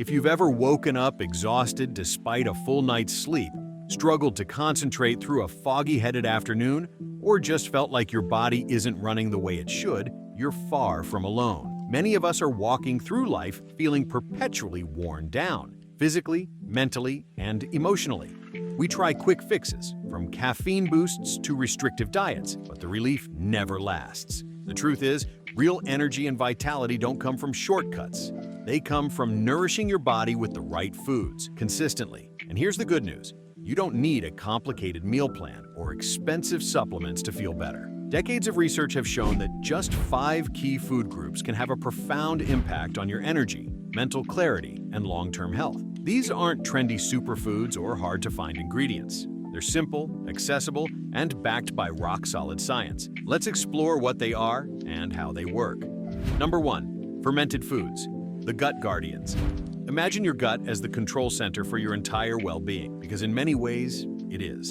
If you've ever woken up exhausted despite a full night's sleep, struggled to concentrate through a foggy-headed afternoon, or just felt like your body isn't running the way it should, you're far from alone. Many of us are walking through life feeling perpetually worn down, physically, mentally, and emotionally. We try quick fixes, from caffeine boosts to restrictive diets, but the relief never lasts. The truth is, real energy and vitality don't come from shortcuts. They come from nourishing your body with the right foods, consistently. And here's the good news. You don't need a complicated meal plan or expensive supplements to feel better. Decades of research have shown that just 5 key food groups can have a profound impact on your energy, mental clarity, and long-term health. These aren't trendy superfoods or hard-to-find ingredients. They're simple, accessible, and backed by rock-solid science. Let's explore what they are and how they work. Number 1. Fermented foods, the gut guardians. Imagine your gut as the control center for your entire well-being, because in many ways, it is.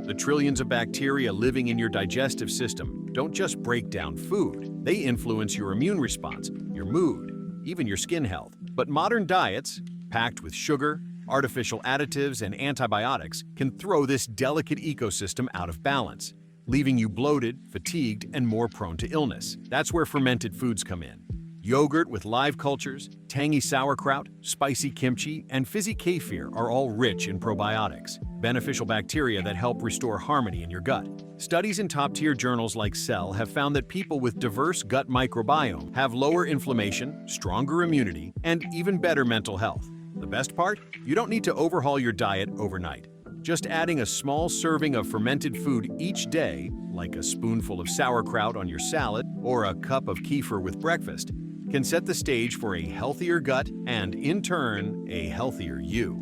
The trillions of bacteria living in your digestive system don't just break down food. They influence your immune response, your mood, even your skin health. But modern diets, packed with sugar, artificial additives, and antibiotics, can throw this delicate ecosystem out of balance, leaving you bloated, fatigued, and more prone to illness. That's where fermented foods come in. Yogurt with live cultures, tangy sauerkraut, spicy kimchi, and fizzy kefir are all rich in probiotics, beneficial bacteria that help restore harmony in your gut. Studies in top-tier journals like Cell have found that people with diverse gut microbiome have lower inflammation, stronger immunity, and even better mental health. The best part? You don't need to overhaul your diet overnight. Just adding a small serving of fermented food each day, like a spoonful of sauerkraut on your salad or a cup of kefir with breakfast, can set the stage for a healthier gut and, in turn, a healthier you.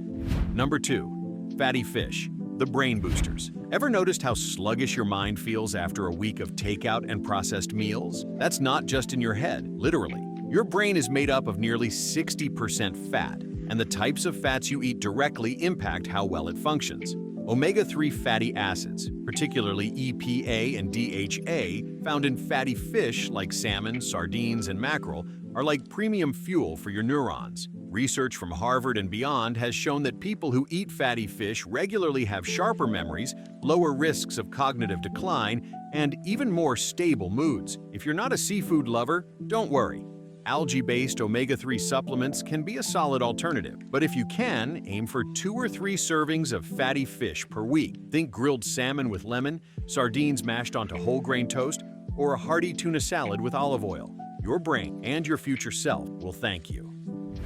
Number 2. Fatty fish, the brain boosters. Ever noticed how sluggish your mind feels after a week of takeout and processed meals? That's not just in your head, literally. Your brain is made up of nearly 60% fat, and the types of fats you eat directly impact how well it functions. Omega-3 fatty acids, particularly EPA and DHA, found in fatty fish like salmon, sardines, and mackerel, are like premium fuel for your neurons. Research from Harvard and beyond has shown that people who eat fatty fish regularly have sharper memories, lower risks of cognitive decline, and even more stable moods. If you're not a seafood lover, don't worry. Algae-based omega-3 supplements can be a solid alternative, but if you can, aim for 2 or 3 servings of fatty fish per week. Think grilled salmon with lemon, sardines mashed onto whole grain toast, or a hearty tuna salad with olive oil. Your brain and your future self will thank you.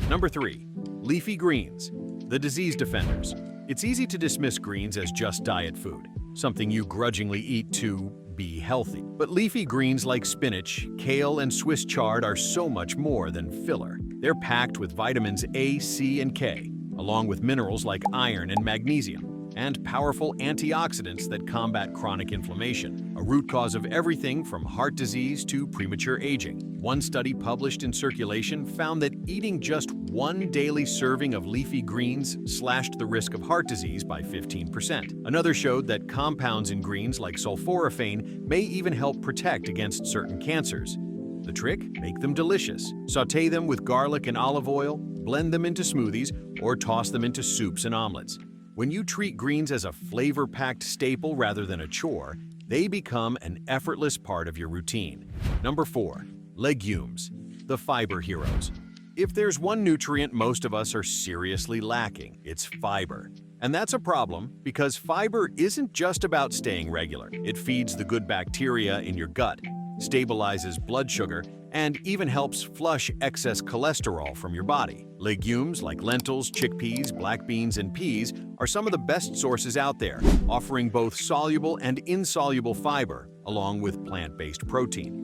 Number 3. Leafy greens, the disease defenders. It's easy to dismiss greens as just diet food, something you grudgingly eat to be healthy. But leafy greens like spinach, kale, and Swiss chard are so much more than filler. They're packed with vitamins A, C, and K, along with minerals like iron and magnesium, and powerful antioxidants that combat chronic inflammation, a root cause of everything from heart disease to premature aging. One study published in Circulation found that eating just 1 daily serving of leafy greens slashed the risk of heart disease by 15%. Another showed that compounds in greens like sulforaphane may even help protect against certain cancers. The trick? Make them delicious. Sauté them with garlic and olive oil, blend them into smoothies, or toss them into soups and omelets. When you treat greens as a flavor-packed staple rather than a chore, they become an effortless part of your routine. Number 4. Legumes, the fiber heroes. If there's one nutrient most of us are seriously lacking, it's fiber. And that's a problem because fiber isn't just about staying regular. It feeds the good bacteria in your gut, stabilizes blood sugar, and even helps flush excess cholesterol from your body. Legumes like lentils, chickpeas, black beans, and peas are some of the best sources out there, offering both soluble and insoluble fiber, along with plant-based protein.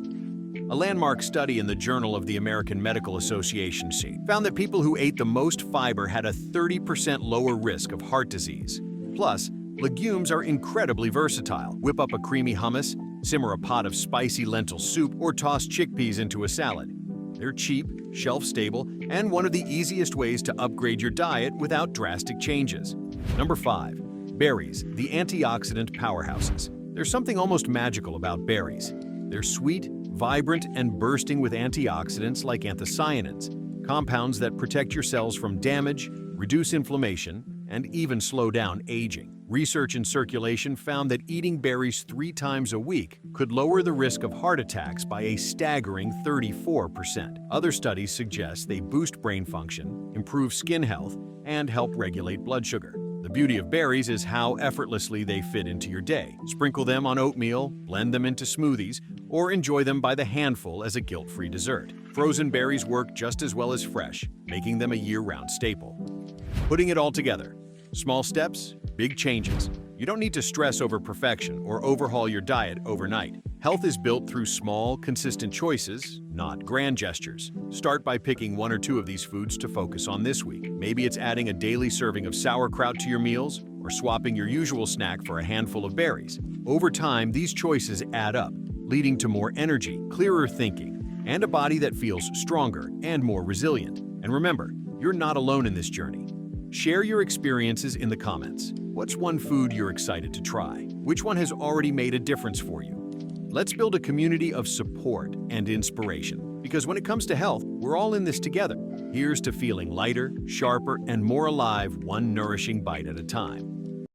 A landmark study in the Journal of the American Medical Association found that people who ate the most fiber had a 30% lower risk of heart disease. Plus, legumes are incredibly versatile. Whip up a creamy hummus, simmer a pot of spicy lentil soup, or toss chickpeas into a salad. They're cheap, shelf-stable, and one of the easiest ways to upgrade your diet without drastic changes. Number 5. Berries, the antioxidant powerhouses. There's something almost magical about berries. They're sweet, vibrant, and bursting with antioxidants like anthocyanins, compounds that protect your cells from damage, reduce inflammation, and even slow down aging. Research in circulation found that eating berries 3 times a week could lower the risk of heart attacks by a staggering 34%. Other studies suggest they boost brain function, improve skin health, and help regulate blood sugar. The beauty of berries is how effortlessly they fit into your day. Sprinkle them on oatmeal, blend them into smoothies, or enjoy them by the handful as a guilt-free dessert. Frozen berries work just as well as fresh, making them a year-round staple. Putting it all together. Small steps, big changes. You don't need to stress over perfection or overhaul your diet overnight. Health is built through small, consistent choices, not grand gestures. Start by picking 1 or 2 of these foods to focus on this week. Maybe it's adding a daily serving of sauerkraut to your meals or swapping your usual snack for a handful of berries. Over time, these choices add up, leading to more energy, clearer thinking, and a body that feels stronger and more resilient. And remember, you're not alone in this journey. Share your experiences in the comments. What's one food you're excited to try? Which one has already made a difference for you? Let's build a community of support and inspiration, because when it comes to health, we're all in this together. Here's to feeling lighter, sharper, and more alive, one nourishing bite at a time.